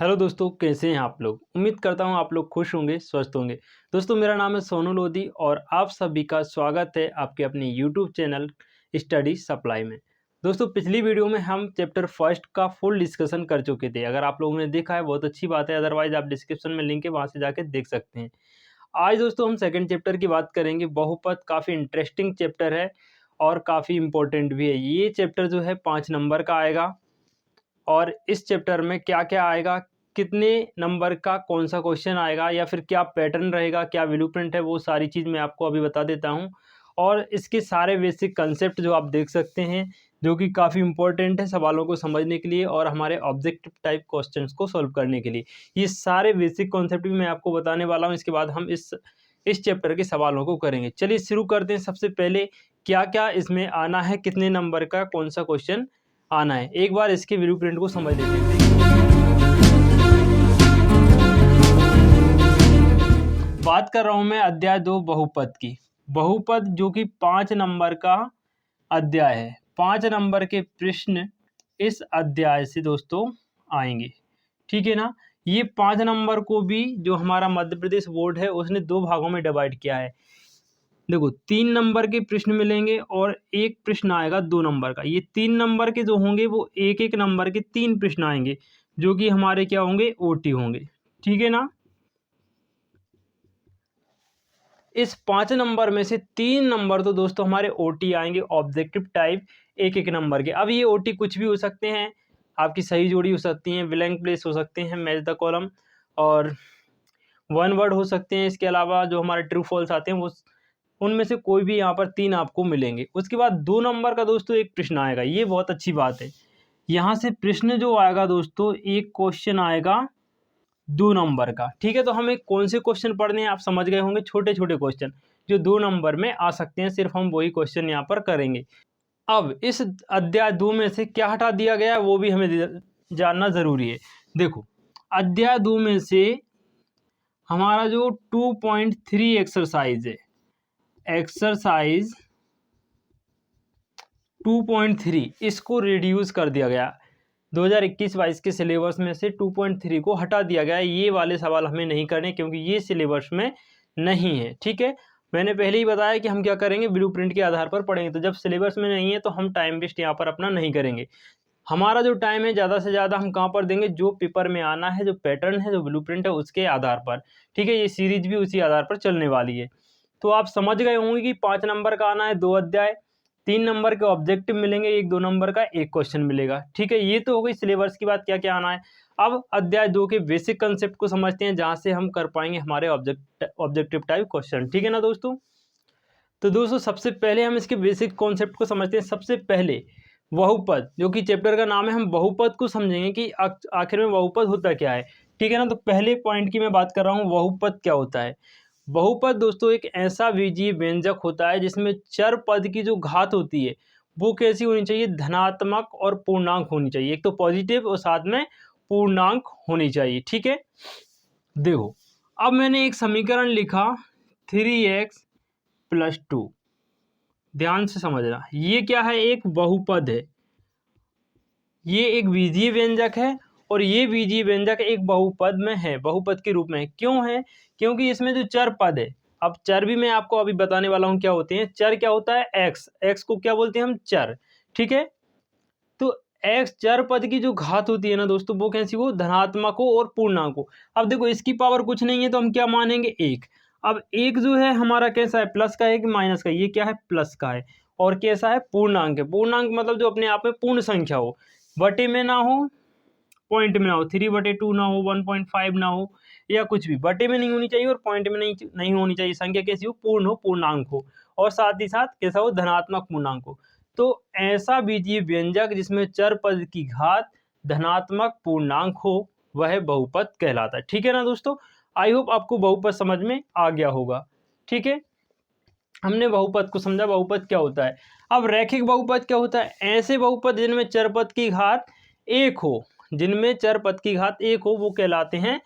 Hello दोस्तों, कैसे हैं आप लोग। उम्मीद करता हूं आप लोग खुश होंगे, स्वस्थ होंगे। दोस्तों, मेरा नाम है सोनू लोधी और आप सभी का स्वागत है आपके अपने यूट्यूब चैनल स्टडी सप्लाई में। दोस्तों, पिछली वीडियो में हम चैप्टर फर्स्ट का फुल डिस्कशन कर चुके थे। अगर आप लोगों ने देखा है बहुत अच्छी बात है, अदरवाइज आप डिस्क्रिप्शन में लिंक है, वहाँ से जाके देख सकते हैं। आज दोस्तों हम सेकेंड चैप्टर की बात करेंगे। बहुपद काफ़ी इंटरेस्टिंग चैप्टर है और काफ़ी इंपॉर्टेंट भी है। ये चैप्टर जो है 5 नंबर का आएगा और इस चैप्टर में क्या क्या आएगा, कितने नंबर का कौन सा क्वेश्चन आएगा या फिर क्या पैटर्न रहेगा, क्या ब्लूप्रिंट है, वो सारी चीज़ मैं आपको अभी बता देता हूँ। और इसके सारे बेसिक कंसेप्ट जो आप देख सकते हैं, जो कि काफ़ी इंपॉर्टेंट है सवालों को समझने के लिए और हमारे ऑब्जेक्टिव टाइप क्वेश्चंस को सॉल्व करने के लिए। ये सारे बेसिक कॉन्सेप्ट भी मैं आपको बताने वाला हूँ। इसके बाद हम इस चैप्टर के सवालों को करेंगे। चलिए शुरू करते हैं। सबसे पहले क्या क्या इसमें आना है, कितने नंबर का कौन सा क्वेश्चन आना है, एक बार इसके ब्लूप्रिंट को समझ लेते हैं। बात कर रहा हूं मैं अध्याय 2 बहुपद की। बहुपद जो कि 5 नंबर का अध्याय है। 5 नंबर के प्रश्न इस अध्याय से दोस्तों आएंगे, ठीक है ना। ये 5 नंबर को भी जो हमारा मध्य प्रदेश बोर्ड है उसने 2 भागों में डिवाइड किया है। देखो, 3 नंबर के प्रश्न मिलेंगे और एक प्रश्न आएगा 2 नंबर का। ये 3 नंबर के जो होंगे वो एक एक नंबर के 3 प्रश्न आएंगे, जो कि हमारे क्या होंगे, ओटी होंगे, ठीक है ना। इस 5 नंबर में से 3 नंबर तो दोस्तों हमारे ओटी आएंगे, ऑब्जेक्टिव टाइप, एक एक नंबर के। अब ये ओटी कुछ भी हो सकते हैं, आपकी सही जोड़ी हो सकती हैं, ब्लैंक प्लेस हो सकते हैं, मैच द कॉलम, और वन वर्ड हो सकते हैं। इसके अलावा जो हमारे ट्रू फॉल्स आते हैं वो उनमें से कोई भी यहाँ पर 3 आपको मिलेंगे। उसके बाद 2 नंबर का दोस्तों एक प्रश्न आएगा। ये बहुत अच्छी बात है। यहाँ से प्रश्न जो आएगा दोस्तों, एक क्वेश्चन आएगा 2 नंबर का, ठीक है। तो हमें कौन से क्वेश्चन पढ़ने हैं आप समझ गए होंगे। छोटे छोटे क्वेश्चन जो 2 नंबर में आ सकते हैं, सिर्फ हम वही क्वेश्चन यहाँ पर करेंगे। अब इस अध्याय 2 में से क्या हटा दिया गया है वो भी हमें जानना ज़रूरी है। देखो, अध्याय 2 में से हमारा जो 2.3 एक्सरसाइज है, एक्सरसाइज 2.3, इसको रिड्यूस कर दिया गया। 2021-22 के सिलेबस में से 2.3 को हटा दिया गया। ये वाले सवाल हमें नहीं करने, क्योंकि ये सिलेबस में नहीं है, ठीक है। मैंने पहले ही बताया कि हम क्या करेंगे, ब्लूप्रिंट के आधार पर पढ़ेंगे। तो जब सिलेबस में नहीं है तो हम टाइम वेस्ट यहाँ पर अपना नहीं करेंगे। हमारा जो टाइम है ज़्यादा से ज़्यादा हम कहाँ पर देंगे, जो पेपर में आना है, जो पैटर्न है, जो ब्लूप्रिंट है, उसके आधार पर, ठीक है। ये सीरीज भी उसी आधार पर चलने वाली है। तो आप समझ गए होंगे कि 5 नंबर का आना है 2 अध्याय, 3 नंबर के ऑब्जेक्टिव मिलेंगे, 1-2 नंबर का एक क्वेश्चन मिलेगा, ठीक है। ये तो हो गई सिलेबस की बात, क्या क्या आना है। अब अध्याय 2 के बेसिक कंसेप्ट को समझते हैं, जहाँ से हम कर पाएंगे हमारे ऑब्जेक्टिव टाइप क्वेश्चन, ठीक है ना दोस्तों। तो दोस्तों सबसे पहले हम इसके बेसिक कॉन्सेप्ट को समझते हैं। सबसे पहले बहुपद, जो कि चैप्टर का नाम है, हम बहुपद को समझेंगे कि आखिर में बहुपद होता क्या है, ठीक है ना। तो पहले पॉइंट की मैं बात कर रहा हूँ, बहुपद क्या होता है। बहुपद दोस्तों एक ऐसा बीजीय व्यंजक होता है जिसमें चर पद की जो घात होती है वो कैसी होनी चाहिए, धनात्मक और पूर्णांक होनी चाहिए। एक तो पॉजिटिव और साथ में पूर्णांक होनी चाहिए, ठीक है। देखो, अब मैंने एक समीकरण लिखा 3x+2, ध्यान से समझना। ये क्या है, एक बहुपद है। ये एक बीजीय व्यंजक है और ये बीजीय व्यंजक एक बहुपद में है, बहुपद के रूप में है। क्यों है, क्योंकि इसमें जो चर पद है, अब चर भी मैं आपको अभी बताने वाला हूँ क्या होते हैं। चर क्या होता है, एक्स, एक्स को क्या बोलते हैं हम, चर, ठीक है। तो एक्स चर पद की जो घात होती है ना दोस्तों, वो कैसी हो, धनात्मक हो और पूर्णांक हो। अब देखो, इसकी पावर कुछ नहीं है तो हम क्या मानेंगे, एक। अब एक जो है हमारा कैसा है, प्लस का है कि माइनस का, ये क्या है, प्लस का है। और कैसा है, पूर्णांक है। पूर्णांक मतलब जो अपने आप में पूर्ण संख्या हो, बटे में ना हो, पॉइंट में ना हो, 3/2 ना हो, 1.5 ना हो, या कुछ भी बटे में नहीं होनी चाहिए और पॉइंट में नहीं होनी चाहिए। संख्या कैसी हो, पूर्ण हो, पूर्णांक हो, और साथ ही साथ कैसा हो, धनात्मक पूर्णांक हो। तो ऐसा बीजीय व्यंजक जिसमें चर पद की घात धनात्मक पूर्णांक हो, वह बहुपद कहलाता है, ठीक है ना दोस्तों। आई होप आपको बहुपद समझ में आ गया होगा, ठीक है। हमने बहुपद को समझा, बहुपद क्या होता है। अब रैखिक बहुपद क्या होता है, ऐसे बहुपद जिनमें चर पद की घात एक हो, जिनमें चर पद की घात एक हो, वो कहलाते हैं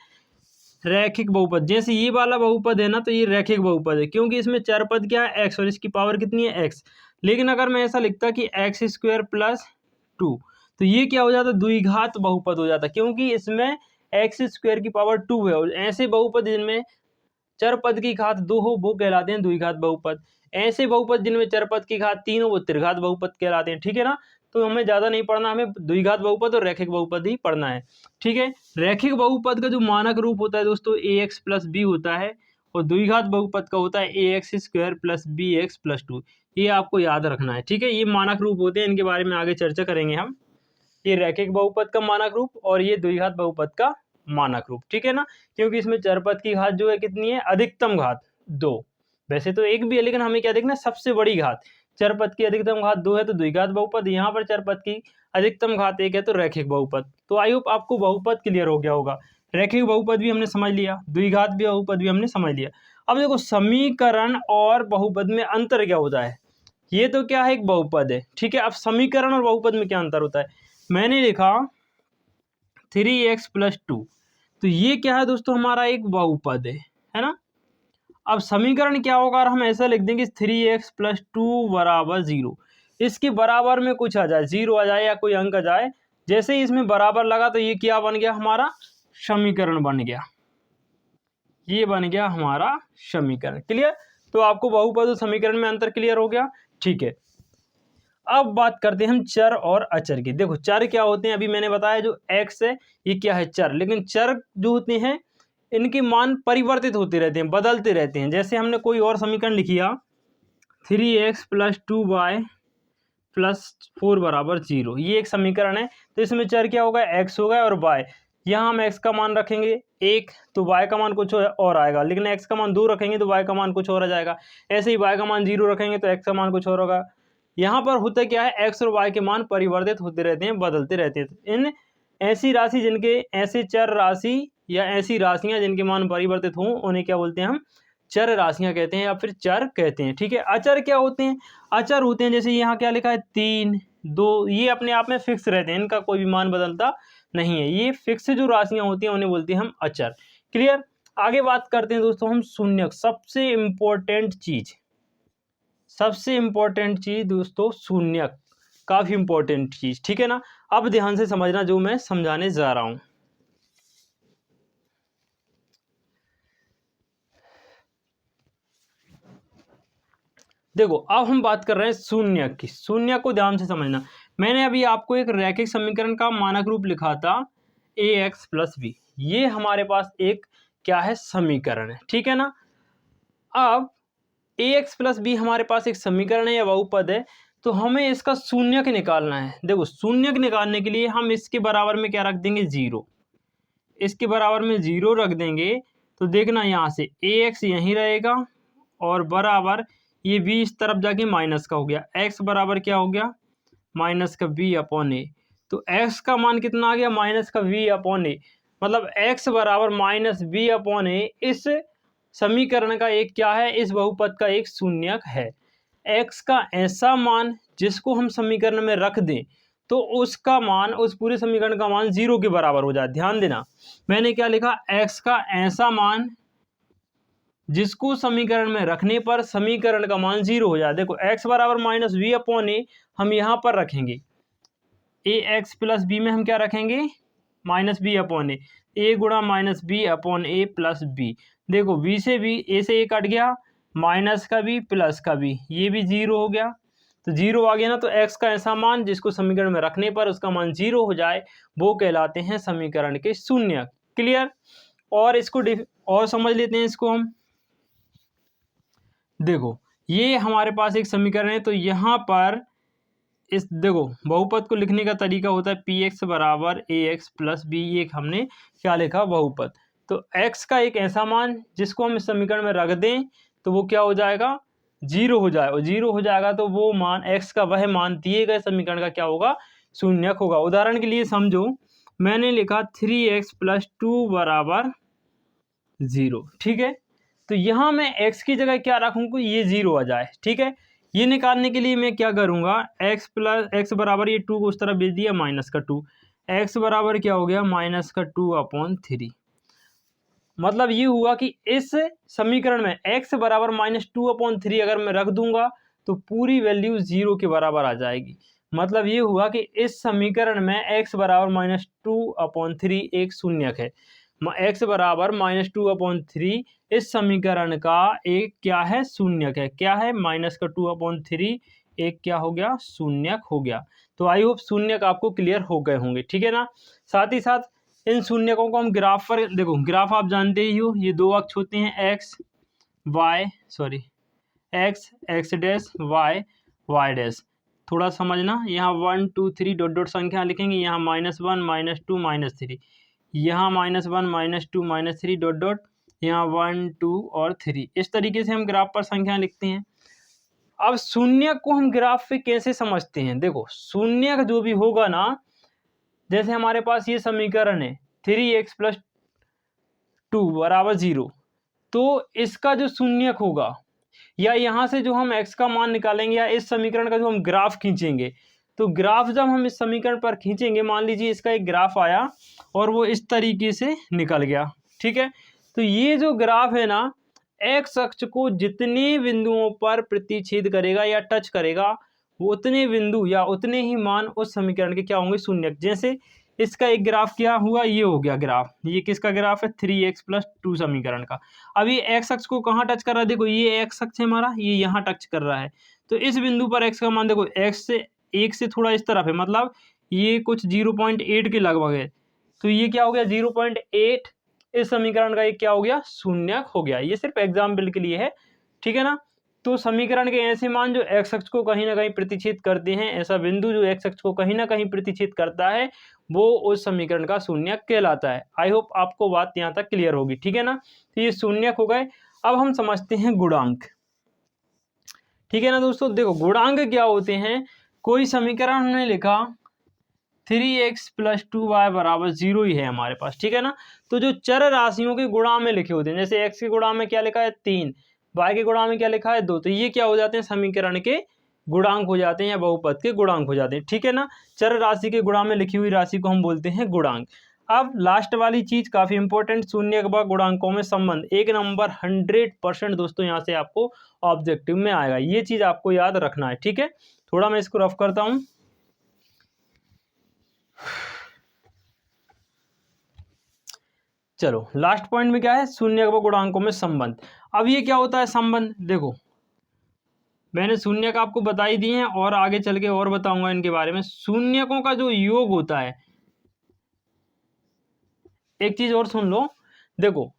रैखिक बहुपद। जैसे ये वाला बहुपद है ना, तो ये रैखिक बहुपद है, क्योंकि इसमें चर पद क्या है, एक्स, और इसकी पावर कितनी है, एक्स। लेकिन अगर मैं ऐसा लिखता कि x² + 2, तो ये क्या हो जाता, द्विघात बहुपद हो जाता, क्योंकि इसमें एक्स स्क्वायर की पावर 2 है। और ऐसे बहुपद जिनमें चर पद की घात 2 हो वो कहलाते हैं द्विघात बहुपद। ऐसे बहुपद जिनमें चर पद की घात 3 हो वो त्रिघात बहुपद कहलाते हैं। ठीक है ना, तो हमें ज़्यादा नहीं पढ़ना, हमें द्विघात बहुपद और रैखिक बहुपद ही पढ़ना है। ठीक है, रैखिक बहुपद का जो मानक रूप होता है दोस्तों ax प्लस बी होता है, और द्विघात बहुपद का होता है ax square plus b x plus 2। ये आपको याद रखना है। ठीक है, ये मानक रूप होते हैं, इनके बारे में आगे चर्चा करेंगे हम। ये रैखिक बहुपद का मानक रूप और ये द्विघात बहुपद का मानक रूप। ठीक है ना, क्योंकि इसमें चर पद की घात जो है कितनी है, अधिकतम घात 2। वैसे तो एक भी है, लेकिन हमें क्या देखना, सबसे बड़ी घात। चर पद की अधिकतम घात 2 है तो द्विघात बहुपद, यहाँ पर चर पद की अधिकतम घात 1 है तो रैखिक बहुपद। तो आई होप आपको बहुपद क्लियर हो गया होगा। रैखिक बहुपद भी हमने समझ लिया, द्विघात भी बहुपद भी हमने समझ लिया। अब देखो समीकरण और बहुपद में अंतर क्या होता है। ये तो क्या है, एक बहुपद है। ठीक है, अब समीकरण और बहुपद में क्या अंतर होता है। मैंने लिखा 3x प्लस 2, तो ये क्या है दोस्तों, हमारा एक बहुपद है ना। अब समीकरण क्या होगा, और हम ऐसा लिख देंगे 3x प्लस 2 बराबर 0। इसके बराबर में कुछ आ जाए, 0 आ जाए या कोई अंक आ जाए, जैसे ही इसमें बराबर लगा तो ये क्या बन गया, हमारा समीकरण बन गया। ये बन गया हमारा समीकरण। क्लियर, तो आपको बहुपद और समीकरण में अंतर क्लियर हो गया। ठीक है, अब बात करते हैं हम चर और अचर की। देखो चर क्या होते हैं, अभी मैंने बताया जो x है ये क्या है, चर। लेकिन चर जो होते हैं इनके मान परिवर्तित होते रहते हैं, बदलते रहते हैं। जैसे हमने कोई और समीकरण लिखिया 3x प्लस 2y प्लस 4 बराबर 0, ये एक समीकरण है। तो इसमें चर क्या होगा, x होगा और y। यहाँ हम x का मान रखेंगे 1 तो y का मान कुछ और आएगा, लेकिन x का मान 2 रखेंगे तो y का मान कुछ और आ जाएगा। ऐसे ही y का मान 0 रखेंगे तो x का मान कुछ और होगा। यहाँ पर होता क्या है, x और y के मान परिवर्तित होते रहते हैं, बदलते रहते हैं। इन ऐसी राशि जिनके, ऐसे चर राशि या ऐसी राशियां जिनके मान परिवर्तित हों उन्हें क्या बोलते हैं हम, चर राशियां कहते हैं या फिर चर कहते हैं। ठीक है, अचर क्या होते हैं, अचर होते हैं जैसे यहाँ क्या लिखा है 3 2, ये अपने आप में फिक्स रहते हैं, इनका कोई भी मान बदलता नहीं है। ये फिक्स जो राशियां होती हैं उन्हें बोलते हैं हम अचर। क्लियर, आगे बात करते हैं दोस्तों हम शून्यक। सबसे इम्पोर्टेंट चीज दोस्तों शून्यक, काफी इंपॉर्टेंट चीज। ठीक है ना, अब ध्यान से समझना जो मैं समझाने जा रहा हूं। देखो अब हम बात कर रहे हैं शून्यक की। शून्यक को ध्यान से समझना। मैंने अभी आपको एक रैखिक समीकरण का मानक रूप लिखा था ax प्लस बी, ये हमारे पास एक क्या है, समीकरण है। ठीक है ना, अब ax प्लस बी हमारे पास एक समीकरण है या बहुपद है, तो हमें इसका शून्यक निकालना है। देखो शून्यक निकालने के लिए हम इसके बराबर में क्या रख देंगे, 0। इसके बराबर में 0 रख देंगे तो देखना यहाँ से ax यहीं रहेगा और बराबर ये b इस तरफ जाके माइनस का हो गया, x बराबर क्या हो गया, माइनस का v अपॉन ए। तो x का मान कितना आ गया, माइनस का v अपॉन ए। मतलब x बराबर माइनस v अपॉन ए इस समीकरण का एक क्या है, इस बहुपद का एक शून्यक है। x का ऐसा मान जिसको हम समीकरण में रख दें तो उसका मान, उस पूरे समीकरण का मान 0 के बराबर हो जाए। ध्यान देना, मैंने क्या लिखा, x का ऐसा मान जिसको समीकरण में रखने पर समीकरण का मान 0 हो जाए। देखो x बराबर माइनस वी अपॉन ए हम यहाँ पर रखेंगे, ए एक्स प्लस बी में हम क्या रखेंगे, माइनस बी अपॉन ए गुणा माइनस बी अपॉन ए प्लस बी। देखो बी से बी, ए से ए कट गया, माइनस का बी प्लस का बी, ये भी 0 हो गया। तो 0 आ गया ना, तो x का ऐसा मान जिसको समीकरण में रखने पर उसका मान 0 हो जाए वो कहलाते हैं समीकरण के शून्यक। क्लियर, और इसको और समझ लेते हैं इसको हम। देखो ये हमारे पास एक समीकरण है, तो यहाँ पर इस देखो बहुपद को लिखने का तरीका होता है पी एक्स बराबर ए एक्स प्लस बी। ये हमने क्या लिखा, बहुपद। तो x का एक ऐसा मान जिसको हम इस समीकरण में रख दें तो वो क्या हो जाएगा, 0 हो जाए, और 0 हो जाएगा तो वो मान, x का वह मान दिए गए समीकरण का क्या होगा, शून्यक होगा। उदाहरण के लिए समझो, मैंने लिखा 3x प्लस 2 बराबर 0। ठीक है, तो यहाँ मैं x की जगह क्या रखूँगा, ये 0 आ जाए। ठीक है, ये निकालने के लिए मैं क्या करूँगा, x बराबर ये 2 को उस तरफ भेज दिया, माइनस का 2, x बराबर क्या हो गया, माइनस का 2 अपॉन 3। मतलब ये हुआ कि इस समीकरण में x बराबर -2 अपॉन 3 अगर मैं रख दूंगा तो पूरी वैल्यू 0 के बराबर आ जाएगी। मतलब ये हुआ कि इस समीकरण में x बराबर -2/3 एक शून्यक है। x बराबर -2/3 इस समीकरण का एक क्या है, शून्यक है। क्या है, -2/3 एक क्या हो गया, शून्यक हो गया। तो आई होप शून्यक आपको क्लियर हो गए होंगे, ठीक है ना। साथ ही साथ इन शून्यकों को हम ग्राफ पर देखो, ग्राफ आप जानते ही हो, ये दो अक्ष होते हैं x x dash y dash. थोड़ा समझना, यहाँ 1 2 3 डॉट डॉट संख्या लिखेंगे, यहाँ -1 -2 -3, यहाँ -1 -2 -3 डॉट डॉट, यहाँ 1 2 और 3। इस तरीके से हम ग्राफ पर संख्या लिखते हैं। अब शून्यक को हम ग्राफ पे कैसे समझते हैं, देखो शून्यक जो भी होगा ना, जैसे हमारे पास ये समीकरण है 3x + 2 = 0, तो इसका जो शून्यक होगा, या यहाँ से जो हम x का मान निकालेंगे, या इस समीकरण का जो हम ग्राफ खींचेंगे, तो ग्राफ जब हम इस समीकरण पर खींचेंगे, मान लीजिए इसका एक ग्राफ आया और वो इस तरीके से निकल गया, ठीक है। तो ये जो ग्राफ है ना, x अक्ष को जितने बिंदुओं पर प्रतिच्छेद करेगा या टच करेगा, वो उतने बिंदु या उतने ही मान उस समीकरण के क्या होंगे, शून्यक। जैसे इसका एक ग्राफ क्या हुआ, ये हो गया ग्राफ, ये किसका ग्राफ है, 3x + 2 समीकरण का। अब ये x अक्ष को कहाँ टच कर रहा है, देखो ये x अक्ष है हमारा, ये यहाँ टच कर रहा है। तो इस बिंदु पर x का मान देखो, x से 1 से थोड़ा इस तरफ है, मतलब ये कुछ 0.8 के लगभग है। तो ये क्या हो गया, 0.8 इस समीकरण का एक क्या हो गया, शून्यक हो गया। ये सिर्फ एग्जाम्पल के लिए है, ठीक है ना। तो समीकरण के ऐसे मान जो x अक्ष को कहीं ना कहीं प्रतिच्छेद करते हैं, ऐसा बिंदु जो x अक्ष को कहीं ना कहीं प्रतिच्छेद करता है, वो उस समीकरण का शून्यक कहलाता है। आई होप आपको बात यहाँ तक क्लियर होगी, ठीक है ना। तो ये शून्यक हो गए। अब हम समझते हैं गुणांक, ठीक है ना दोस्तों। देखो गुणांक क्या होते हैं, कोई समीकरण हमने लिखा 3x + 2y = 0 ही है हमारे पास, ठीक है ना। तो जो चर राशियों के गुणा में लिखे होते हैं, जैसे x के गुणा में क्या लिखा है 3, y के गुणा में क्या लिखा है 2, तो ये क्या हो जाते हैं, समीकरण के गुणांक हो जाते हैं या बहुपद के गुणांक हो जाते हैं, ठीक है ना। चर राशि के गुणा में लिखी हुई राशि को हम बोलते हैं गुणांक। अब लास्ट वाली चीज काफी इंपॉर्टेंट, शून्य व गुणांकों में संबंध। एक नंबर 100% दोस्तों यहाँ से आपको ऑब्जेक्टिव में आएगा, ये चीज आपको याद रखना है, ठीक है। थोड़ा मैं इसको रफ करता हूँ। चलो लास्ट पॉइंट में क्या है, शून्य व गुणांकों में संबंध। अब ये क्या होता है संबंध, देखो मैंने शून्यक आपको बता ही दिए हैं और आगे चल के और बताऊंगा इनके बारे में। शून्यकों का जो योग होता है, एक चीज और सुन लो, देखो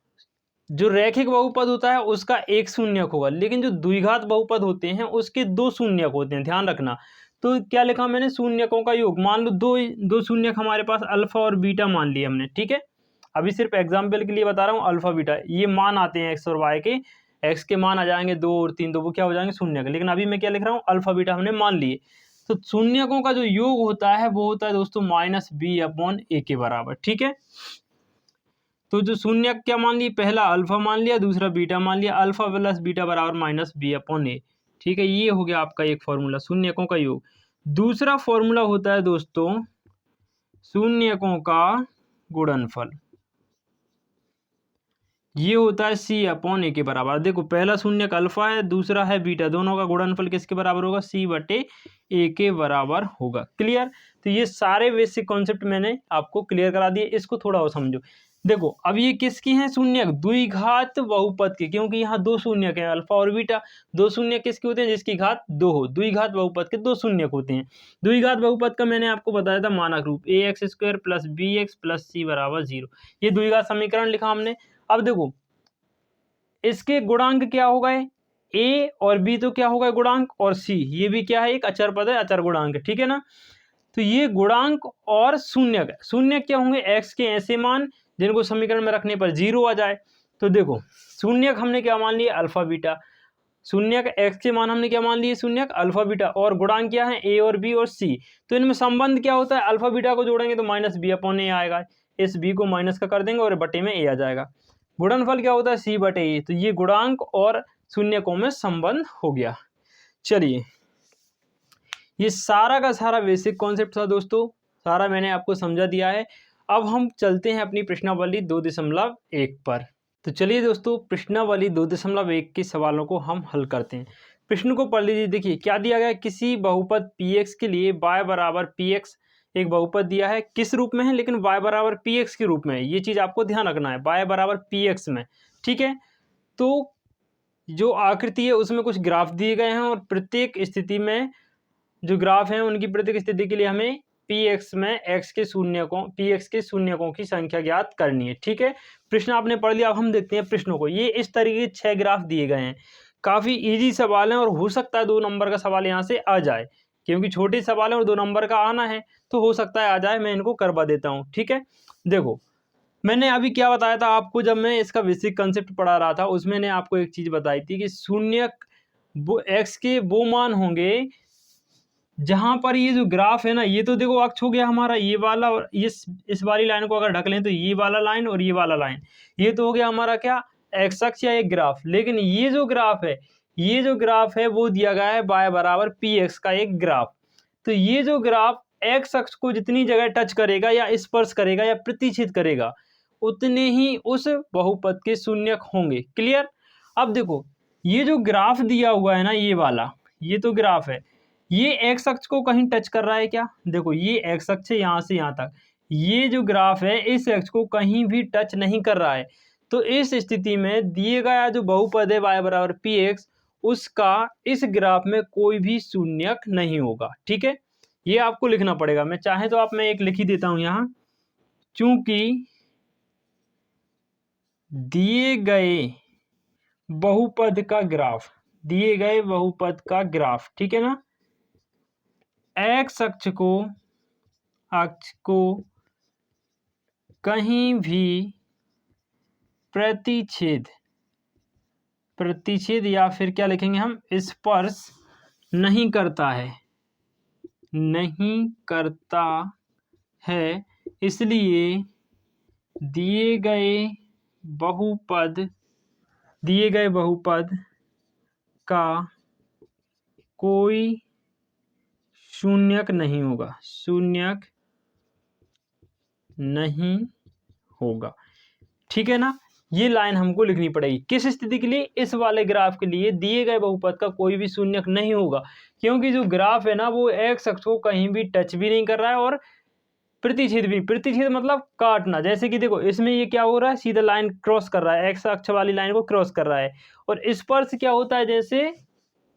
जो रैखिक बहुपद होता है उसका एक शून्यक होगा, लेकिन जो द्विघात बहुपद होते हैं उसके दो शून्यक होते हैं, ध्यान रखना। तो क्या लिखा मैंने, शून्यकों का योग। मान लो दो शून्यक हमारे पास अल्फा और बीटा मान लिया हमने, ठीक है। अभी सिर्फ एग्जाम्पल के लिए बता रहा हूँ, अल्फा बीटा ये मान आते हैं एक्स और वाई के, एक्स के मान आ जाएंगे 2 और 3, तो वो क्या हो जाएंगे शून्यक। लेकिन अभी मैं क्या लिख रहा हूँ, अल्फा बीटा हमने मान लिए। तो शून्यकों का जो योग होता है वो होता है दोस्तों -b/a के बराबर, ठीक है। तो जो शून्यक क्या मान ली, पहला अल्फा मान लिया, दूसरा बीटा मान लिया, अल्फा + बीटा बराबर -b/a, ठीक है। ये हो गया आपका एक फॉर्मूला शून्यकों का योग। दूसरा फॉर्मूला होता है दोस्तों शून्यकों का गुणनफल, ये होता है c/a के बराबर। देखो पहला शून्यक अल्फा है, दूसरा है बीटा, दोनों का गुणनफल किसके बराबर होगा, c/a के बराबर होगा। क्लियर। तो ये सारे बेसिक कॉन्सेप्ट मैंने आपको क्लियर करा दिए, इसको थोड़ा और समझो। देखो अब ये किसकी हैं शून्यक, द्विघात बहुपद के, क्योंकि यहाँ दो शून्यक हैं अल्फा और बीटा। दो शून्यक किसके होते हैं, जिसकी घात 2 हो। द्विघात बहुपद के दो शून्यक होते हैं। द्विघात बहुपद का मैंने आपको बताया था मानक रूप, ax² + bx + c = 0। ये द्विघात समीकरण लिखा हमने। अब देखो इसके गुणांक क्या हो गए, a और b तो क्या हो गए गुणांक, और c ये भी क्या है, एक अचर पद है, अचर गुणांक है, ठीक है ना। तो ये गुणांक और शून्यक है। शून्यक क्या होंगे, x के ऐसे मान जिनको समीकरण में रखने पर 0 आ जाए। तो देखो शून्यक हमने क्या मान लिया, अल्फा बीटा। शून्यक x के मान हमने क्या मान लिए, शून्यक अल्फा बीटा, और गुणांक क्या है, a और b और c। तो इनमें संबंध क्या होता है, अल्फा बीटा को जोड़ेंगे तो -b/a आएगा, इस b को माइनस का कर देंगे और बटे में a आ जाएगा। गुणनफल क्या होता है, c/a। तो ये गुणांक और शून्यकों में संबंध हो गया। चलिए ये सारा का सारा बेसिक कॉन्सेप्ट था दोस्तों, सारा मैंने आपको समझा दिया है। अब हम चलते हैं अपनी प्रश्नावली 2.1 पर। तो चलिए दोस्तों प्रश्नावली 2.1 के सवालों को हम हल करते हैं। प्रश्न को पढ़ लीजिए। देखिए क्या दिया गया है, किसी बहुपद px के लिए y बराबर px एक बहुपद दिया है, किस रूप में है, लेकिन y बराबर px के रूप में है। ये चीज़ आपको ध्यान रखना है, y बराबर px में, ठीक है। तो जो आकृति है उसमें कुछ ग्राफ दिए गए हैं और प्रत्येक स्थिति में जो ग्राफ हैं उनकी प्रत्येक स्थिति के लिए हमें px में px के शून्यकों की संख्या ज्ञात करनी है, ठीक है। प्रश्न आपने पढ़ लिया। अब हम देखते हैं प्रश्नों को। ये इस तरीके के 6 ग्राफ दिए गए हैं, काफ़ी इजी सवाल है और हो सकता है 2 नंबर का सवाल यहाँ से आ जाए, क्योंकि छोटे सवाल है और 2 नंबर का आना है तो हो सकता है आ जाए। मैं इनको करवा देता हूँ, ठीक है। देखो मैंने अभी क्या बताया था आपको, जब मैं इसका बेसिक कंसेप्ट पढ़ा रहा था उसमें मैंने आपको एक चीज़ बताई थी कि शून्य एक्स के वो मान होंगे जहाँ पर ये जो ग्राफ है ना, ये तो देखो अक्ष हो गया हमारा ये वाला, और इस वाली लाइन को अगर ढक लें तो ये वाला लाइन और ये वाला लाइन, ये तो हो गया हमारा क्या, एक्स अक्ष या एक ग्राफ। लेकिन ये जो ग्राफ है वो दिया गया है y बराबर पी एक्स का एक ग्राफ। तो ये जो ग्राफ एक्स अक्ष को जितनी जगह टच करेगा या स्पर्श करेगा या प्रतिच्छेद करेगा उतने ही उस बहुपद के शून्यक होंगे। क्लियर। अब देखो ये जो ग्राफ दिया हुआ है ना, ये वाला, ये तो ग्राफ है, ये एक्स अक्ष को कहीं टच कर रहा है क्या? देखो ये एक्स अक्ष है यहाँ से यहाँ तक, ये जो ग्राफ है इस अक्ष को कहीं भी टच नहीं कर रहा है। तो इस स्थिति में दिए गया जो बहुपद है y बराबर पी एक्स, उसका इस ग्राफ में कोई भी शून्यक नहीं होगा, ठीक है। ये आपको लिखना पड़ेगा। मैं चाहे तो मैं एक लिख ही देता हूं यहाँ, चूंकि दिए गए बहुपद का ग्राफ, ठीक है ना, एक्स अक्ष को कहीं भी प्रतिच्छेद या फिर क्या लिखेंगे हम, स्पर्श नहीं करता है, इसलिए दिए गए बहुपद का कोई शून्यक नहीं होगा, ठीक है ना। ये लाइन हमको लिखनी पड़ेगी। किस स्थिति के लिए? इस वाले ग्राफ के लिए दिए गए बहुपद का कोई भी शून्यक नहीं होगा, क्योंकि जो ग्राफ है ना वो एक्स अक्ष को कहीं भी टच भी नहीं कर रहा है और प्रतिच्छेद मतलब काटना। जैसे कि देखो इसमें ये क्या हो रहा है, सीधा लाइन क्रॉस कर रहा है, एक्स अक्ष वाली लाइन को क्रॉस कर रहा है। और स्पर्श क्या होता है, जैसे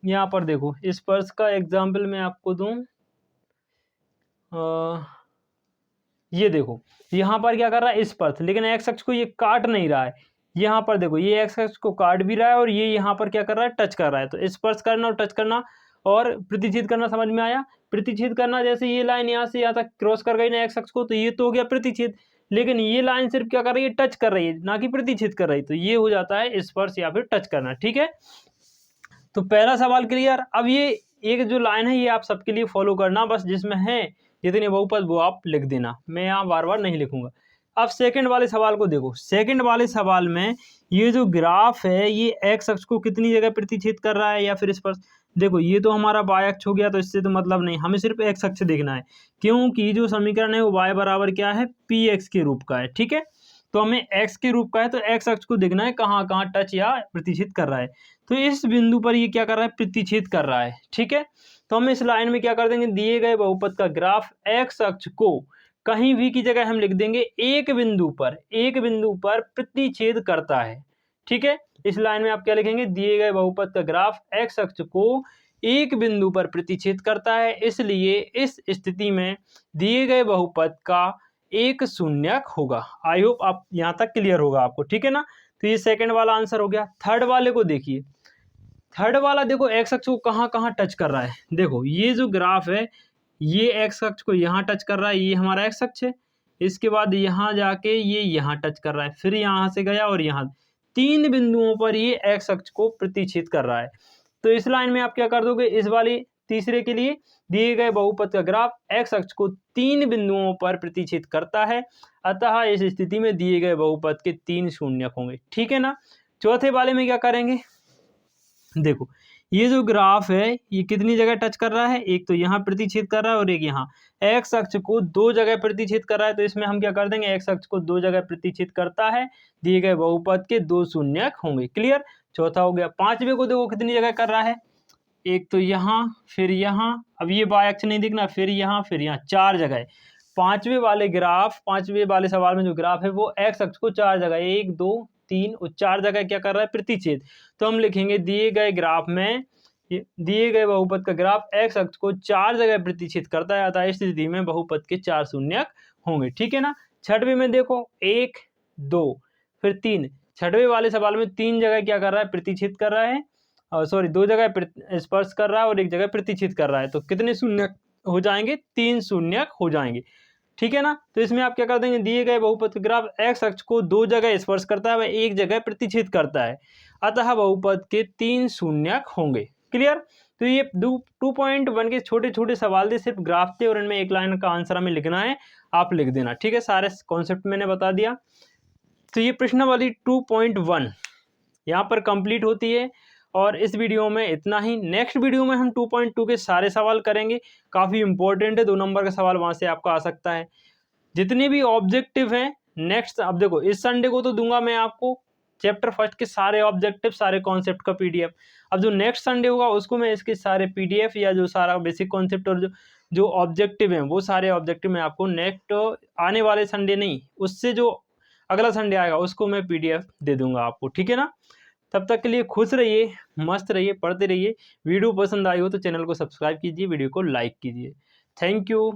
यहाँ पर देखो स्पर्श का एग्जाम्पल मैं आपको दूं, ये देखो यहाँ पर क्या कर रहा है स्पर्श, लेकिन एक्स अक्ष को ये काट नहीं रहा है। यहाँ पर देखो ये एक्स अक्ष को काट भी रहा है और ये यहाँ पर क्या कर रहा है, टच कर रहा है। तो स्पर्श करना और टच करना और प्रतिच्छेद करना समझ में आया। प्रतिच्छेद करना, जैसे ये लाइन यहाँ से यहाँ तक क्रॉस कर गई ना एक्स अक्ष को, तो ये तो हो गया प्रतिच्छेद। लेकिन ये लाइन सिर्फ क्या कर रही है, टच कर रही है, ना कि प्रतिच्छेद कर रही है। तो ये हो जाता है स्पर्श या फिर टच करना, ठीक है। तो पहला सवाल क्लियर। अब ये एक जो लाइन है ये आप सबके लिए फॉलो करना, बस जिसमें है जितने बहुपद वो आप लिख देना, मैं यहाँ बार बार नहीं लिखूंगा। अब सेकंड वाले सवाल को देखो। सेकंड वाले सवाल में ये जो ग्राफ है ये एक्स अक्ष को कितनी जगह प्रतिच्छेद कर रहा है या फिर स्पर्श, देखो ये तो हमारा y अक्ष हो गया, तो इससे तो मतलब नहीं, हमें सिर्फ एक्स अक्ष देखना है, क्योंकि जो समीकरण है वो y बराबर क्या है, पी एक्स के रूप का है, ठीक है। तो हमें x के रूप का है, तो एक्स अक्ष को देखना है कहाँ कहाँ टच या प्रतिच्छेद कर रहा है। तो इस बिंदु पर ये क्या कर रहा है, प्रतिच्छेद कर रहा है, ठीक है। तो हम इस लाइन में क्या कर देंगे, दिए गए बहुपद का ग्राफ एक्स अक्ष को कहीं भी की जगह हम लिख देंगे एक बिंदु पर प्रतिच्छेद करता है, ठीक है। इस लाइन में आप क्या लिखेंगे, दिए गए बहुपद का ग्राफ एक्स अक्ष को एक बिंदु पर प्रतिच्छेद करता है, इसलिए इस स्थिति में दिए गए बहुपद का एक शून्यक होगा। आई होप आप यहाँ तक क्लियर होगा आपको, ठीक है ना। तो ये सेकंड वाला आंसर हो गया। थर्ड वाले को देखिए। थर्ड वाला देखो एक्स अक्ष को कहाँ कहाँ टच कर रहा है। देखो ये जो ग्राफ है ये एक्स अक्ष को यहाँ टच कर रहा है, ये हमारा एक्स अक्ष है। इसके बाद यहाँ जाके ये यहाँ टच कर रहा है, फिर यहाँ से गया और यहाँ, 3 बिंदुओं पर ये एक्स अक्ष को प्रतिच्छेद कर रहा है। तो इस लाइन में आप क्या कर दोगे, इस वाली तीसरे के लिए दिए गए बहुपद का ग्राफ एक्स अक्ष को 3 बिंदुओं पर प्रतिच्छेद करता है, अतः इस स्थिति में दिए गए बहुपद के 3 शून्यक होंगे, ठीक है ना। चौथे वाले में क्या करेंगे, देखो ये जो ग्राफ है ये कितनी जगह टच कर रहा है, एक तो यहाँ प्रतिच्छेद कर रहा है और एक यहाँ। एक्स अक्ष को 2 जगह प्रतिच्छेद कर रहा है, तो इसमें हम क्या कर देंगे, एक्स अक्ष को 2 जगह प्रतिच्छेद करता है, दिए गए बहुपद के 2 शून्यक होंगे। क्लियर। चौथा हो गया। पांचवे को देखो कितनी जगह कर रहा है, एक तो यहाँ, फिर यहाँ, अब ये बाय अक्ष नहीं दिखना, फिर यहाँ, फिर यहाँ, 4 जगह है। पांचवे वाले सवाल में जो ग्राफ है वो एक्स अक्ष को 4 जगह, 1 2 3 और 4 जगह क्या कर रहा है, प्रतिच्छेद। तो हम लिखेंगे दिए गए ग्राफ में, दिए गए बहुपद का ग्राफ एक्स अक्ष को 4 जगह प्रतिच्छेद करता है, अतः इस स्थिति में बहुपद के 4 शून्यक होंगे। ठीक है ना। छठवें में देखो 1 2 फिर 3, छठवें वाले सवाल में 3 जगह क्या कर रहा है, प्रतिच्छेद कर रहा है, सॉरी 2 जगह स्पर्श कर रहा है और 1 जगह प्रतिच्छेद कर रहा है। तो कितने शून्यक हो जाएंगे, 3 शून्यक हो जाएंगे। ठीक है ना। तो इसमें आप क्या कर देंगे, दिए गए बहुपद का ग्राफ एक्स अक्ष को 2 जगह स्पर्श करता है व 1 जगह प्रतिच्छेद करता है, अतः बहुपद के 3 शून्यक होंगे। क्लियर। तो ये 2.1 के छोटे छोटे सवाल थे, सिर्फ ग्राफ थे और इनमें एक लाइन का आंसर हमें लिखना है, आप लिख देना। ठीक है, सारे कॉन्सेप्ट मैंने बता दिया। तो ये प्रश्नावली 2.1 यहाँ पर कंप्लीट होती है और इस वीडियो में इतना ही। नेक्स्ट वीडियो में हम 2.2 के सारे सवाल करेंगे, काफ़ी इंपॉर्टेंट है, 2 नंबर का सवाल वहाँ से आपका आ सकता है। जितने भी ऑब्जेक्टिव हैं नेक्स्ट, अब देखो इस संडे को तो दूंगा मैं आपको चैप्टर फर्स्ट के सारे ऑब्जेक्टिव, सारे कॉन्सेप्ट का पीडीएफ। अब जो नेक्स्ट संडे होगा उसको मैं इसके सारे पीडीएफ या जो सारा बेसिक कॉन्सेप्ट और जो ऑब्जेक्टिव हैं वो सारे ऑब्जेक्टिव मैं आपको नेक्स्ट आने वाले संडे नहीं, उससे जो अगला संडे आएगा उसको मैं पीडीएफ दे दूंगा आपको। ठीक है ना। तब तक के लिए खुश रहिए, मस्त रहिए, पढ़ते रहिए। वीडियो पसंद आई हो तो चैनल को सब्सक्राइब कीजिए, वीडियो को लाइक कीजिए। Thank you.